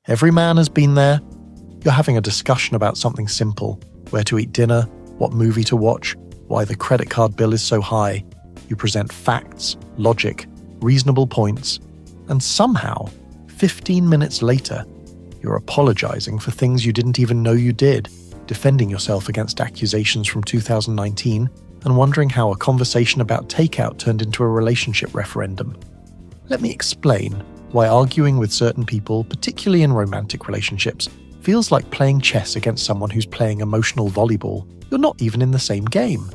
Every man has been there. You're having a discussion about something simple, where to eat dinner, what movie to watch, why the credit card bill is so high. You present facts, logic, reasonable points, and somehow, 15 minutes later, you're apologizing for things you didn't even know you did, defending yourself against accusations from 2019, and wondering how a conversation about takeout turned into a relationship referendum. Let me explain why arguing with certain people, particularly in romantic relationships, feels like playing chess against someone who's playing emotional volleyball. You're not even in the same game.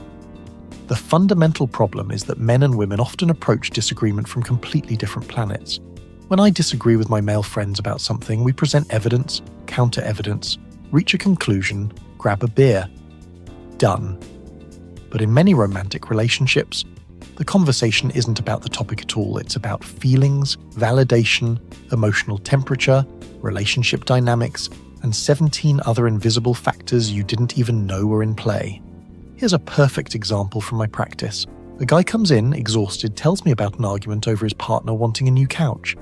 The fundamental problem is that men and women often approach disagreement from completely different planets. When I disagree with my male friends about something, we present evidence, counter-evidence, reach a conclusion, grab a beer. Done. But in many romantic relationships, the conversation isn't about the topic at all. It's about feelings, validation, emotional temperature, relationship dynamics, and 17 other invisible factors you didn't even know were in play. Here's a perfect example from my practice. A guy comes in, exhausted, tells me about an argument over his partner wanting a new couch.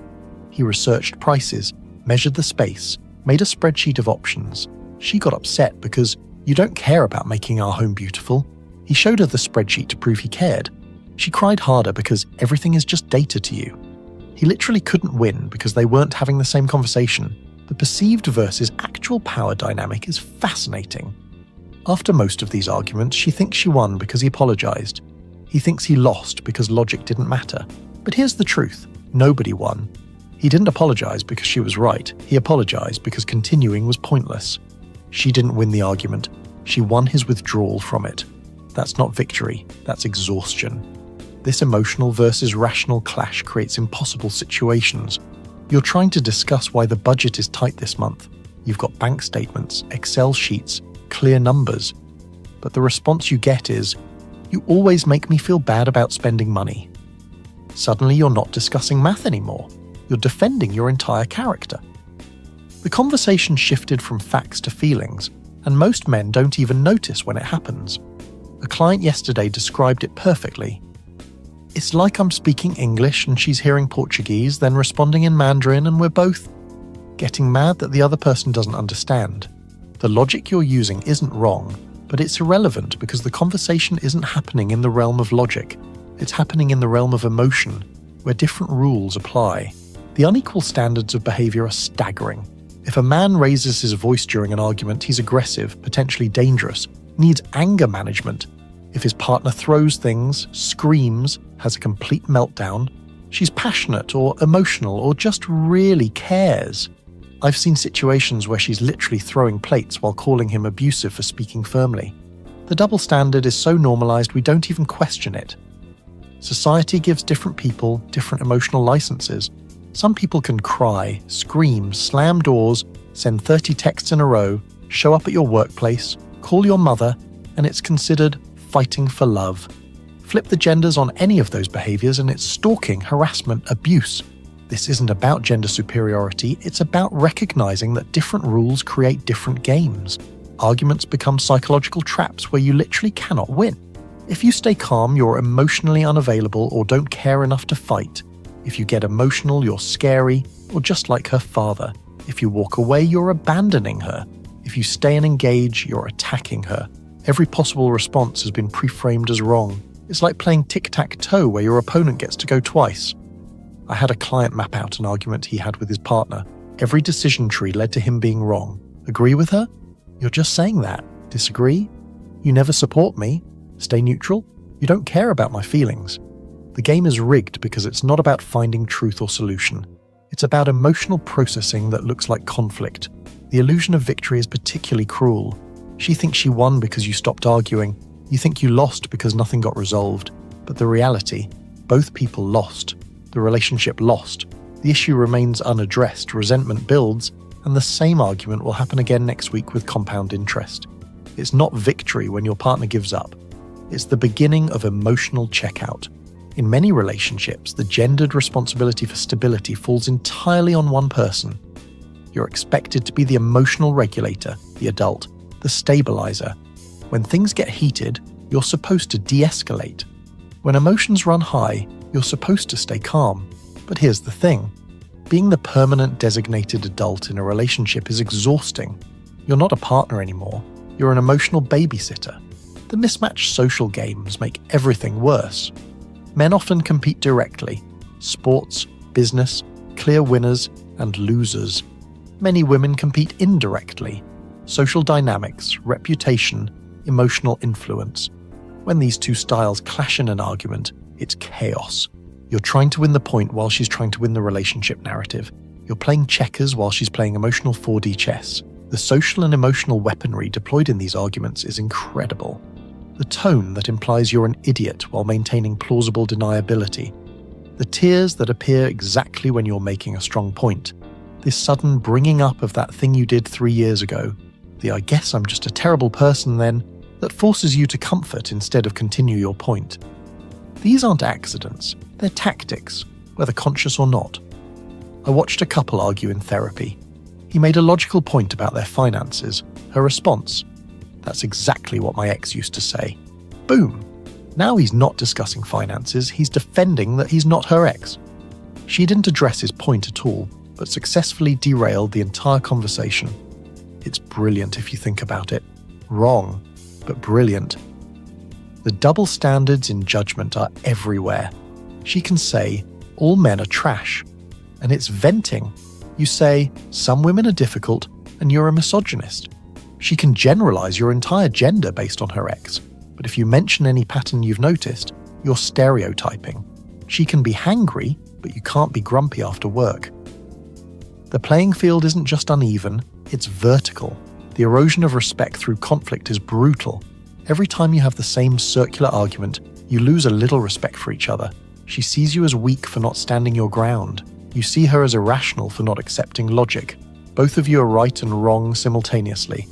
He researched prices, measured the space, made a spreadsheet of options. She got upset because you don't care about making our home beautiful. He showed her the spreadsheet to prove he cared. She cried harder because everything is just data to you. He literally couldn't win because they weren't having the same conversation. The perceived versus actual power dynamic is fascinating. After most of these arguments, she thinks she won because he apologized. He thinks he lost because logic didn't matter. But here's the truth. Nobody won. He didn't apologize because she was right. He apologized because continuing was pointless. She didn't win the argument. She won his withdrawal from it. That's not victory. That's exhaustion. This emotional versus rational clash creates impossible situations. You're trying to discuss why the budget is tight this month. You've got bank statements, Excel sheets, clear numbers. But the response you get is, "You always make me feel bad about spending money." Suddenly you're not discussing math anymore. You're defending your entire character. The conversation shifted from facts to feelings, and most men don't even notice when it happens. A client yesterday described it perfectly. "It's like I'm speaking English and she's hearing Portuguese, then responding in Mandarin, and we're both getting mad that the other person doesn't understand. The logic you're using isn't wrong, but it's irrelevant because the conversation isn't happening in the realm of logic. It's happening in the realm of emotion, where different rules apply. The unequal standards of behavior are staggering. If a man raises his voice during an argument, he's aggressive, potentially dangerous, needs anger management. If his partner throws things, screams, has a complete meltdown, she's passionate or emotional or just really cares. I've seen situations where she's literally throwing plates while calling him abusive for speaking firmly. The double standard is so normalized we don't even question it. Society gives different people different emotional licenses. Some people can cry, scream, slam doors, send 30 texts in a row, show up at your workplace, call your mother, and it's considered fighting for love. Flip the genders on any of those behaviors and it's stalking, harassment, abuse. This isn't about gender superiority, it's about recognizing that different rules create different games. Arguments become psychological traps where you literally cannot win. If you stay calm, you're emotionally unavailable or don't care enough to fight. If you get emotional, you're scary, or just like her father. If you walk away, you're abandoning her. If you stay and engage, you're attacking her. Every possible response has been pre-framed as wrong. It's like playing tic-tac-toe where your opponent gets to go twice. I had a client map out an argument he had with his partner. Every decision tree led to him being wrong. Agree with her? You're just saying that. Disagree? You never support me. Stay neutral? You don't care about my feelings. The game is rigged because it's not about finding truth or solution. It's about emotional processing that looks like conflict. The illusion of victory is particularly cruel. She thinks she won because you stopped arguing. You think you lost because nothing got resolved. But the reality, both people lost. The relationship lost. The issue remains unaddressed, resentment builds, and the same argument will happen again next week with compound interest. It's not victory when your partner gives up. It's the beginning of emotional checkout. In many relationships, the gendered responsibility for stability falls entirely on one person. You're expected to be the emotional regulator, the adult, the stabilizer. When things get heated, you're supposed to de-escalate. When emotions run high, you're supposed to stay calm. But here's the thing. Being the permanent designated adult in a relationship is exhausting. You're not a partner anymore, you're an emotional babysitter. The mismatched social games make everything worse. Men often compete directly: sports, business, clear winners and losers. Many women compete indirectly: social dynamics, reputation, emotional influence. When these two styles clash in an argument, it's chaos. You're trying to win the point while she's trying to win the relationship narrative. You're playing checkers while she's playing emotional 4D chess. The social and emotional weaponry deployed in these arguments is incredible. The tone that implies you're an idiot while maintaining plausible deniability. The tears that appear exactly when you're making a strong point. This sudden bringing up of that thing you did 3 years ago. The "I guess I'm just a terrible person then," that forces you to comfort instead of continue your point. These aren't accidents, they're tactics, whether conscious or not. I watched a couple argue in therapy. He made a logical point about their finances. Her response: "That's exactly what my ex used to say." Boom! Now he's not discussing finances, he's defending that he's not her ex. She didn't address his point at all, but successfully derailed the entire conversation. It's brilliant if you think about it. Wrong, but brilliant. The double standards in judgment are everywhere. She can say, "All men are trash," and it's venting. You say, "Some women are difficult," and you're a misogynist. She can generalize your entire gender based on her ex, but if you mention any pattern you've noticed, you're stereotyping. She can be hangry, but you can't be grumpy after work. The playing field isn't just uneven, it's vertical. The erosion of respect through conflict is brutal. Every time you have the same circular argument, you lose a little respect for each other. She sees you as weak for not standing your ground. You see her as irrational for not accepting logic. Both of you are right and wrong simultaneously.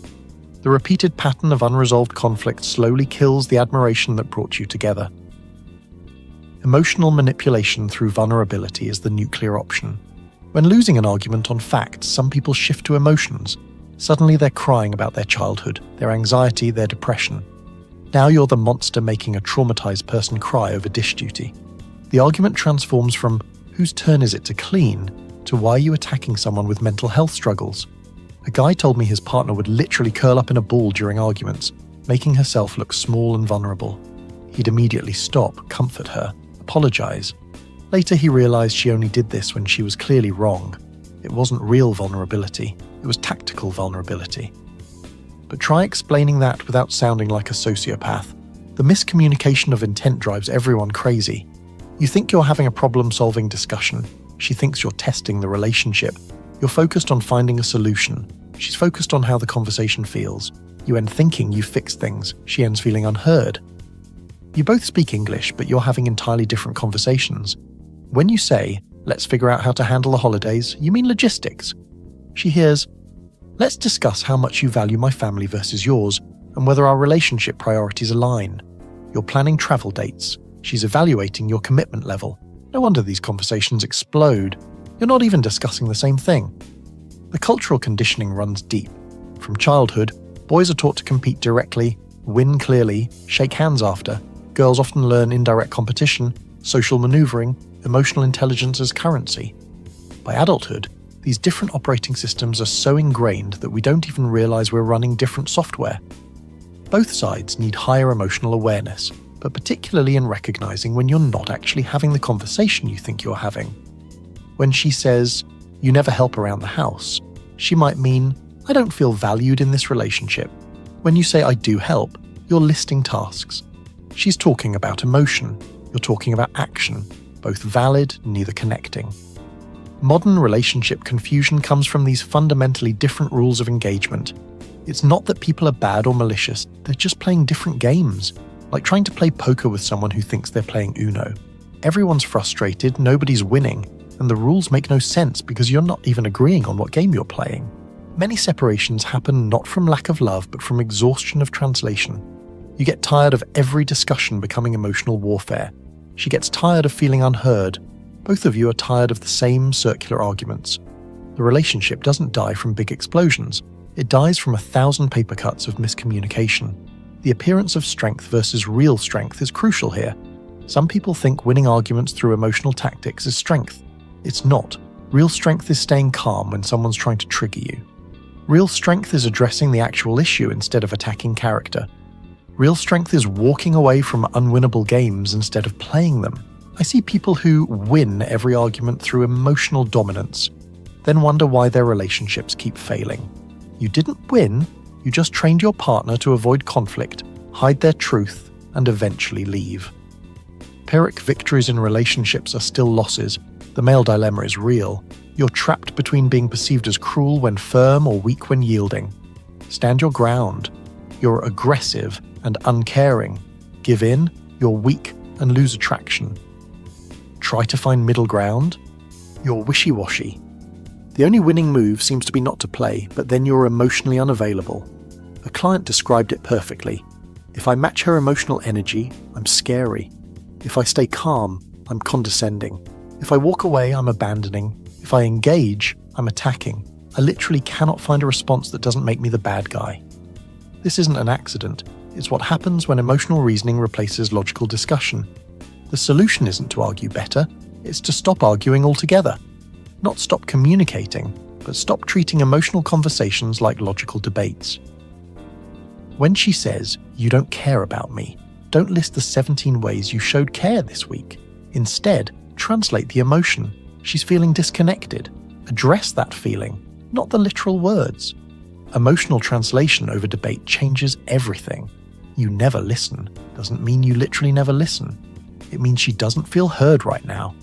The repeated pattern of unresolved conflict slowly kills the admiration that brought you together. Emotional manipulation through vulnerability is the nuclear option. When losing an argument on facts, some people shift to emotions. Suddenly they're crying about their childhood, their anxiety, their depression. Now you're the monster making a traumatized person cry over dish duty. The argument transforms from "whose turn is it to clean?" to "why are you attacking someone with mental health struggles?" A guy told me his partner would literally curl up in a ball during arguments, making herself look small and vulnerable. He'd immediately stop, comfort her, apologize. Later he realized she only did this when she was clearly wrong. It wasn't real vulnerability, it was tactical vulnerability. But try explaining that without sounding like a sociopath. The miscommunication of intent drives everyone crazy. You think you're having a problem-solving discussion. She thinks you're testing the relationship. You're focused on finding a solution. She's focused on how the conversation feels. You end thinking you've fixed things. She ends feeling unheard. You both speak English, but you're having entirely different conversations. When you say, "Let's figure out how to handle the holidays," you mean logistics. She hears, "Let's discuss how much you value my family versus yours, and whether our relationship priorities align." You're planning travel dates. She's evaluating your commitment level. No wonder these conversations explode. You're not even discussing the same thing. The cultural conditioning runs deep. From childhood, boys are taught to compete directly, win clearly, shake hands after. Girls often learn indirect competition, social maneuvering, emotional intelligence as currency. By adulthood, these different operating systems are so ingrained that we don't even realize we're running different software. Both sides need higher emotional awareness, but particularly in recognizing when you're not actually having the conversation you think you're having. When she says, "You never help around the house," she might mean, "I don't feel valued in this relationship." When you say, "I do help," you're listing tasks. She's talking about emotion. You're talking about action, both valid, neither connecting. Modern relationship confusion comes from these fundamentally different rules of engagement. It's not that people are bad or malicious, they're just playing different games. Like trying to play poker with someone who thinks they're playing Uno. Everyone's frustrated, nobody's winning, and the rules make no sense because you're not even agreeing on what game you're playing. Many separations happen not from lack of love, but from exhaustion of translation. You get tired of every discussion becoming emotional warfare. She gets tired of feeling unheard. Both of you are tired of the same circular arguments. The relationship doesn't die from big explosions. It dies from 1,000 paper cuts of miscommunication. The appearance of strength versus real strength is crucial here. Some people think winning arguments through emotional tactics is strength. It's not. Real strength is staying calm when someone's trying to trigger you. Real strength is addressing the actual issue instead of attacking character. Real strength is walking away from unwinnable games instead of playing them. I see people who win every argument through emotional dominance, then wonder why their relationships keep failing. You didn't win, you just trained your partner to avoid conflict, hide their truth, and eventually leave. Pyrrhic victories in relationships are still losses. The male dilemma is real. You're trapped between being perceived as cruel when firm or weak when yielding. Stand your ground. You're aggressive and uncaring. Give in, you're weak and lose attraction. Try to find middle ground. You're wishy-washy. The only winning move seems to be not to play, but then you're emotionally unavailable. A client described it perfectly. If I match her emotional energy, I'm scary. If I stay calm, I'm condescending. If I walk away, I'm abandoning. If I engage, I'm attacking. I literally cannot find a response that doesn't make me the bad guy. This isn't an accident. It's what happens when emotional reasoning replaces logical discussion. The solution isn't to argue better, it's to stop arguing altogether. Not stop communicating, but stop treating emotional conversations like logical debates. When she says, "You don't care about me," don't list the 17 ways you showed care this week. Instead, translate the emotion. She's feeling disconnected. Address that feeling, not the literal words. Emotional translation over debate changes everything. You never listen doesn't mean you literally never listen. It means she doesn't feel heard right now.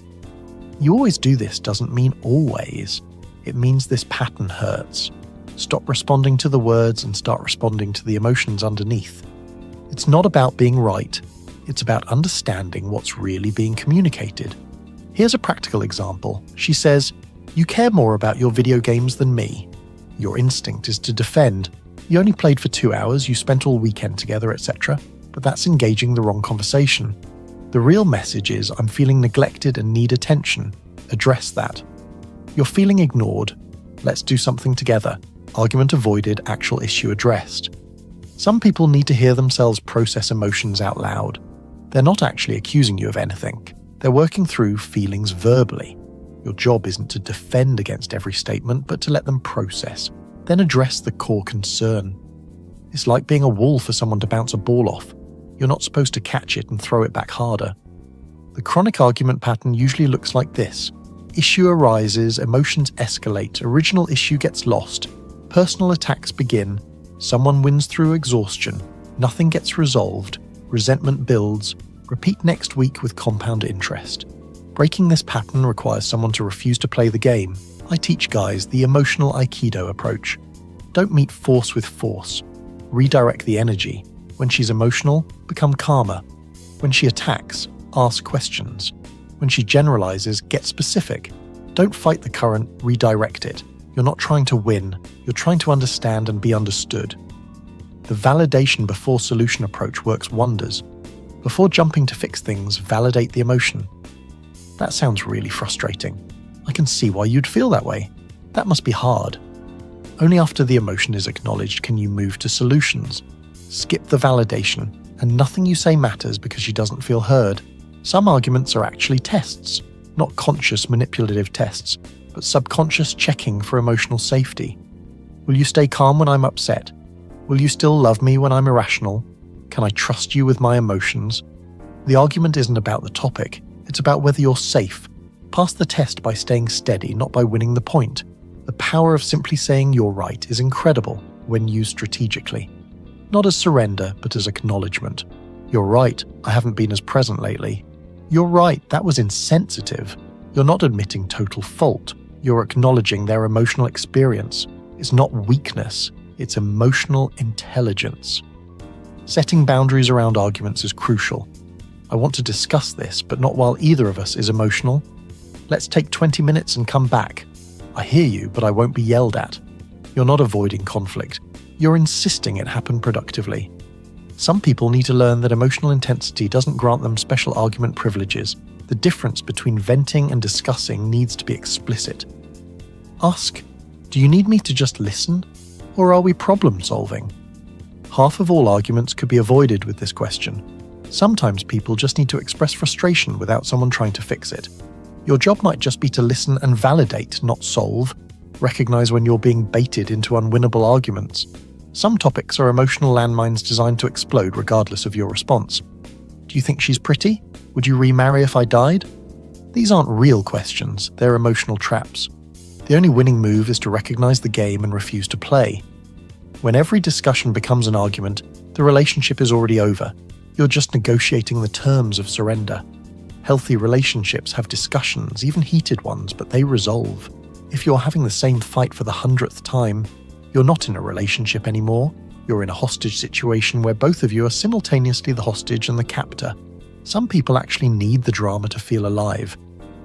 You always do this doesn't mean always. It means this pattern hurts. Stop responding to the words and start responding to the emotions underneath. It's not about being right. It's about understanding what's really being communicated. Here's a practical example. She says, "You care more about your video games than me." Your instinct is to defend. You only played for 2 hours, you spent all weekend together, etc. But that's engaging the wrong conversation. The real message is, "I'm feeling neglected and need attention." Address that. "You're feeling ignored. Let's do something together." Argument avoided, actual issue addressed. Some people need to hear themselves process emotions out loud. They're not actually accusing you of anything. They're working through feelings verbally. Your job isn't to defend against every statement, but to let them process, then address the core concern. It's like being a wall for someone to bounce a ball off. You're not supposed to catch it and throw it back harder. The chronic argument pattern usually looks like this. Issue arises, emotions escalate, original issue gets lost, personal attacks begin, someone wins through exhaustion, nothing gets resolved, resentment builds, repeat next week with compound interest. Breaking this pattern requires someone to refuse to play the game. I teach guys the emotional Aikido approach. Don't meet force with force. Redirect the energy. When she's emotional, become calmer. When she attacks, ask questions. When she generalizes, get specific. Don't fight the current, redirect it. You're not trying to win, you're trying to understand and be understood. The validation before solution approach works wonders. Before jumping to fix things, validate the emotion. That sounds really frustrating. I can see why you'd feel that way. That must be hard. Only after the emotion is acknowledged can you move to solutions. Skip the validation, and nothing you say matters because she doesn't feel heard. Some arguments are actually tests, not conscious manipulative tests, but subconscious checking for emotional safety. Will you stay calm when I'm upset? Will you still love me when I'm irrational? Can I trust you with my emotions? The argument isn't about the topic, it's about whether you're safe. Pass the test by staying steady, not by winning the point. The power of simply saying you're right is incredible when used strategically. Not as surrender, but as acknowledgement. You're right, I haven't been as present lately. You're right, that was insensitive. You're not admitting total fault. You're acknowledging their emotional experience. It's not weakness, it's emotional intelligence. Setting boundaries around arguments is crucial. I want to discuss this, but not while either of us is emotional. Let's take 20 minutes and come back. I hear you, but I won't be yelled at. You're not avoiding conflict. You're insisting it happen productively. Some people need to learn that emotional intensity doesn't grant them special argument privileges. The difference between venting and discussing needs to be explicit. Ask, do you need me to just listen? Or are we problem solving? Half of all arguments could be avoided with this question. Sometimes people just need to express frustration without someone trying to fix it. Your job might just be to listen and validate, not solve. Recognize when you're being baited into unwinnable arguments. Some topics are emotional landmines designed to explode regardless of your response. Do you think she's pretty? Would you remarry if I died? These aren't real questions, they're emotional traps. The only winning move is to recognize the game and refuse to play. When every discussion becomes an argument, the relationship is already over. You're just negotiating the terms of surrender. Healthy relationships have discussions, even heated ones, but they resolve. If you're having the same fight for the 100th time, you're not in a relationship anymore. You're in a hostage situation where both of you are simultaneously the hostage and the captor. Some people actually need the drama to feel alive.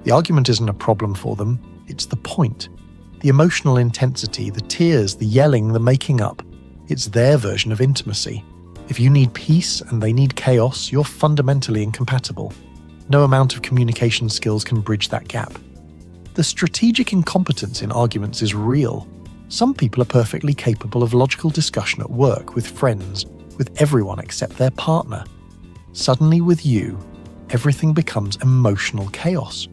The argument isn't a problem for them, it's the point. The emotional intensity, the tears, the yelling, the making up. It's their version of intimacy. If you need peace and they need chaos, you're fundamentally incompatible. No amount of communication skills can bridge that gap. The strategic incompetence in arguments is real. Some people are perfectly capable of logical discussion at work, with friends, with everyone except their partner. Suddenly with you, everything becomes emotional chaos.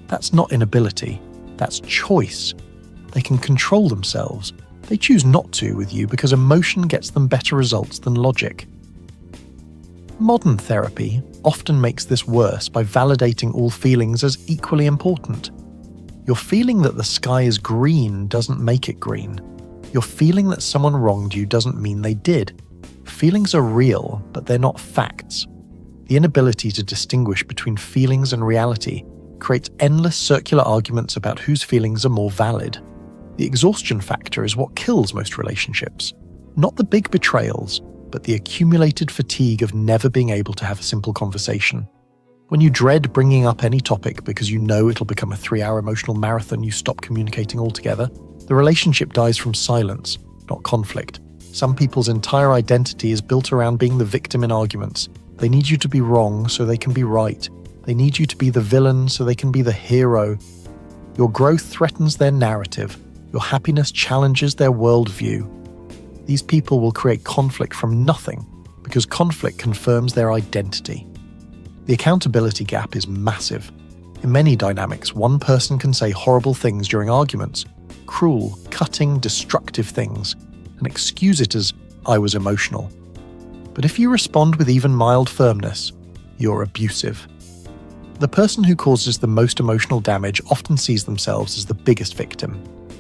That's not inability, that's choice. They can control themselves. They choose not to with you because emotion gets them better results than logic. Modern therapy often makes this worse by validating all feelings as equally important. Your feeling that the sky is green doesn't make it green. Your feeling that someone wronged you doesn't mean they did. Feelings are real, but they're not facts. The inability to distinguish between feelings and reality creates endless circular arguments about whose feelings are more valid. The exhaustion factor is what kills most relationships. Not the big betrayals, but the accumulated fatigue of never being able to have a simple conversation. When you dread bringing up any topic because you know it'll become a 3-hour emotional marathon, you stop communicating altogether. The relationship dies from silence, not conflict. Some people's entire identity is built around being the victim in arguments. They need you to be wrong so they can be right. They need you to be the villain so they can be the hero. Your growth threatens their narrative. Your happiness challenges their worldview. These people will create conflict from nothing because conflict confirms their identity. The accountability gap is massive. In many dynamics, one person can say horrible things during arguments, cruel, cutting, destructive things, and excuse it as, "I was emotional." But if you respond with even mild firmness, you're abusive. The person who causes the most emotional damage often sees themselves as the biggest victim.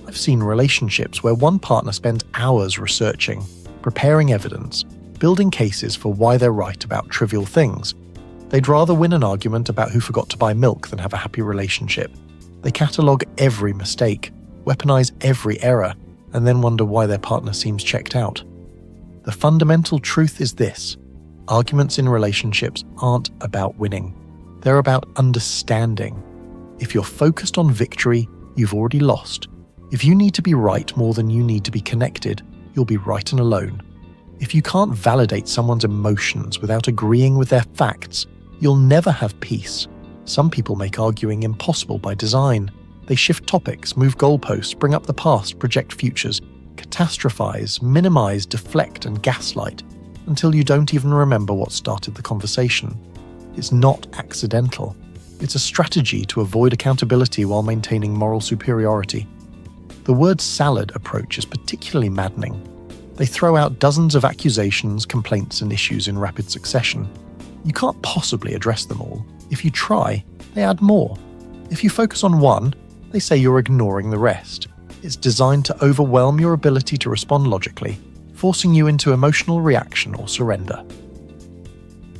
I've seen relationships where one partner spends hours researching, preparing evidence, building cases for why they're right about trivial things. They'd rather win an argument about who forgot to buy milk than have a happy relationship. They catalogue every mistake, weaponize every error, and then wonder why their partner seems checked out. The fundamental truth is this: arguments in relationships aren't about winning. They're about understanding. If you're focused on victory, you've already lost. If you need to be right more than you need to be connected, you'll be right and alone. If you can't validate someone's emotions without agreeing with their facts, you'll never have peace. Some people make arguing impossible by design. They shift topics, move goalposts, bring up the past, project futures, catastrophize, minimize, deflect, and gaslight until you don't even remember what started the conversation. It's not accidental. It's a strategy to avoid accountability while maintaining moral superiority. The word salad approach is particularly maddening. They throw out dozens of accusations, complaints, and issues in rapid succession. You can't possibly address them all. If you try, they add more. If you focus on one, they say you're ignoring the rest. It's designed to overwhelm your ability to respond logically, forcing you into emotional reaction or surrender.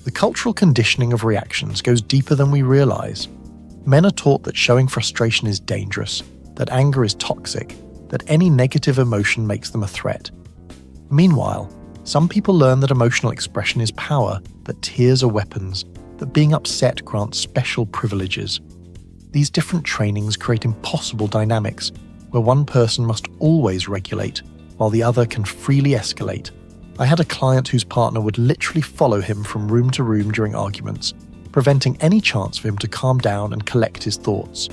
The cultural conditioning of reactions goes deeper than we realize. Men are taught that showing frustration is dangerous, that anger is toxic, that any negative emotion makes them a threat. Meanwhile, some people learn that emotional expression is power, that tears are weapons, that being upset grants special privileges. These different trainings create impossible dynamics, where one person must always regulate, while the other can freely escalate. I had a client whose partner would literally follow him from room to room during arguments, preventing any chance for him to calm down and collect his thoughts.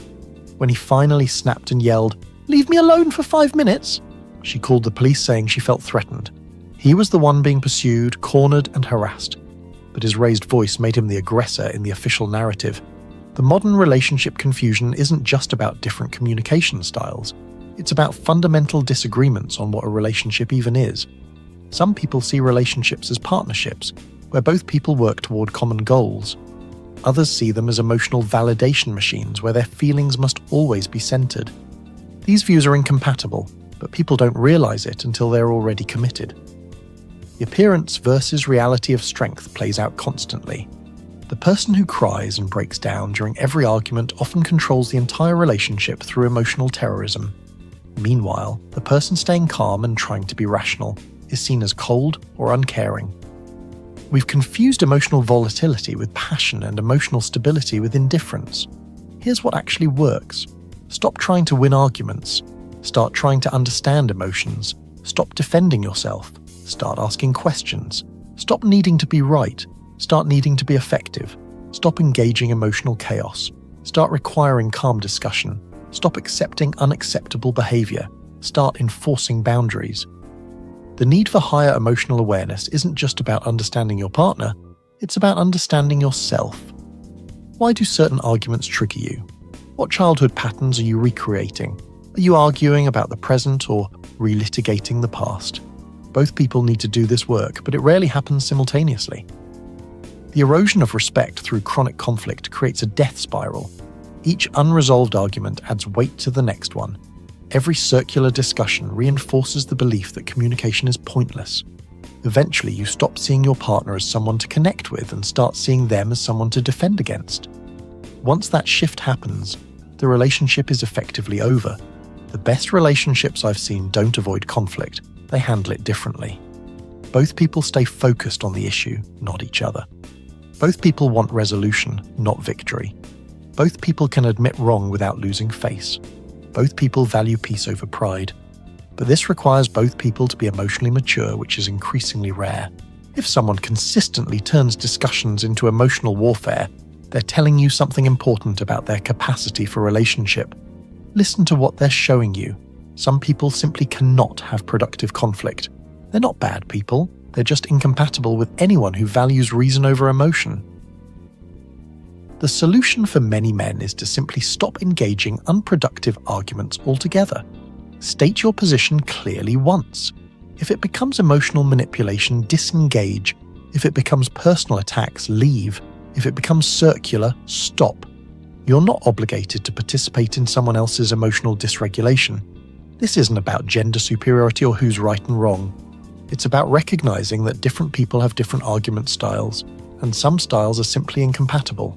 When he finally snapped and yelled, "Leave me alone for 5 minutes," she called the police saying she felt threatened. He was the one being pursued, cornered, and harassed, but his raised voice made him the aggressor in the official narrative. The modern relationship confusion isn't just about different communication styles. It's about fundamental disagreements on what a relationship even is. Some people see relationships as partnerships, where both people work toward common goals. Others see them as emotional validation machines, where their feelings must always be centered. These views are incompatible, but people don't realize it until they're already committed. The appearance versus reality of strength plays out constantly. The person who cries and breaks down during every argument often controls the entire relationship through emotional terrorism. Meanwhile, the person staying calm and trying to be rational is seen as cold or uncaring. We've confused emotional volatility with passion and emotional stability with indifference. Here's what actually works. Stop trying to win arguments. Start trying to understand emotions. Stop defending yourself. Start asking questions. Stop needing to be right. Start needing to be effective. Stop engaging emotional chaos. Start requiring calm discussion. Stop accepting unacceptable behavior. Start enforcing boundaries. The need for higher emotional awareness isn't just about understanding your partner, it's about understanding yourself. Why do certain arguments trigger you? What childhood patterns are you recreating? Are you arguing about the present or relitigating the past? Both people need to do this work, but it rarely happens simultaneously. The erosion of respect through chronic conflict creates a death spiral. Each unresolved argument adds weight to the next one. Every circular discussion reinforces the belief that communication is pointless. Eventually, you stop seeing your partner as someone to connect with and start seeing them as someone to defend against. Once that shift happens, the relationship is effectively over. The best relationships I've seen don't avoid conflict, they handle it differently. Both people stay focused on the issue, not each other. Both people want resolution, not victory. Both people can admit wrong without losing face. Both people value peace over pride. But this requires both people to be emotionally mature, which is increasingly rare. If someone consistently turns discussions into emotional warfare, they're telling you something important about their capacity for relationship. Listen to what they're showing you. Some people simply cannot have productive conflict. They're not bad people, they're just incompatible with anyone who values reason over emotion. The solution for many men is to simply stop engaging unproductive arguments altogether. State your position clearly once. If it becomes emotional manipulation, disengage. If it becomes personal attacks, leave. If it becomes circular, stop. You're not obligated to participate in someone else's emotional dysregulation. This isn't about gender superiority or who's right and wrong. It's about recognizing that different people have different argument styles, and some styles are simply incompatible.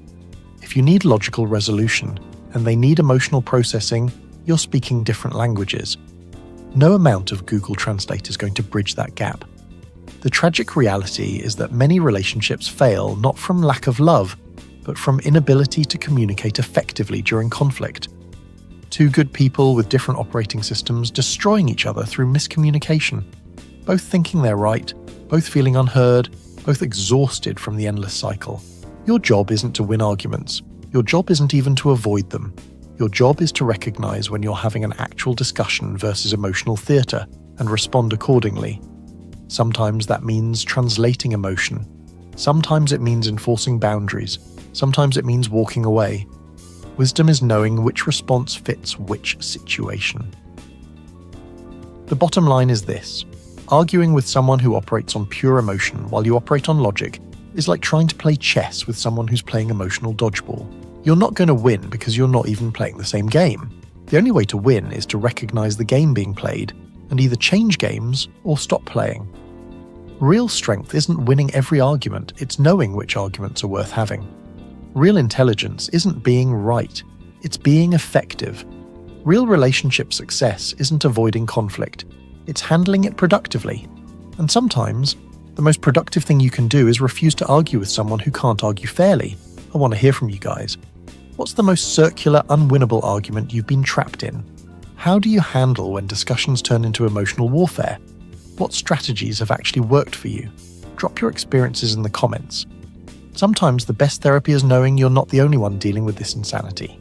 If you need logical resolution, and they need emotional processing, you're speaking different languages. No amount of Google Translate is going to bridge that gap. The tragic reality is that many relationships fail not from lack of love, but from inability to communicate effectively during conflict. Two good people with different operating systems destroying each other through miscommunication, both thinking they're right, both feeling unheard, both exhausted from the endless cycle. Your job isn't to win arguments. Your job isn't even to avoid them. Your job is to recognize when you're having an actual discussion versus emotional theater and respond accordingly. Sometimes that means translating emotion. Sometimes it means enforcing boundaries. Sometimes it means walking away. Wisdom is knowing which response fits which situation. The bottom line is this. Arguing with someone who operates on pure emotion while you operate on logic is like trying to play chess with someone who's playing emotional dodgeball. You're not going to win because you're not even playing the same game. The only way to win is to recognize the game being played and either change games or stop playing. Real strength isn't winning every argument, it's knowing which arguments are worth having. Real intelligence isn't being right, it's being effective. Real relationship success isn't avoiding conflict, it's handling it productively. And sometimes, the most productive thing you can do is refuse to argue with someone who can't argue fairly. I want to hear from you guys. What's the most circular, unwinnable argument you've been trapped in? How do you handle when discussions turn into emotional warfare? What strategies have actually worked for you? Drop your experiences in the comments. Sometimes the best therapy is knowing you're not the only one dealing with this insanity.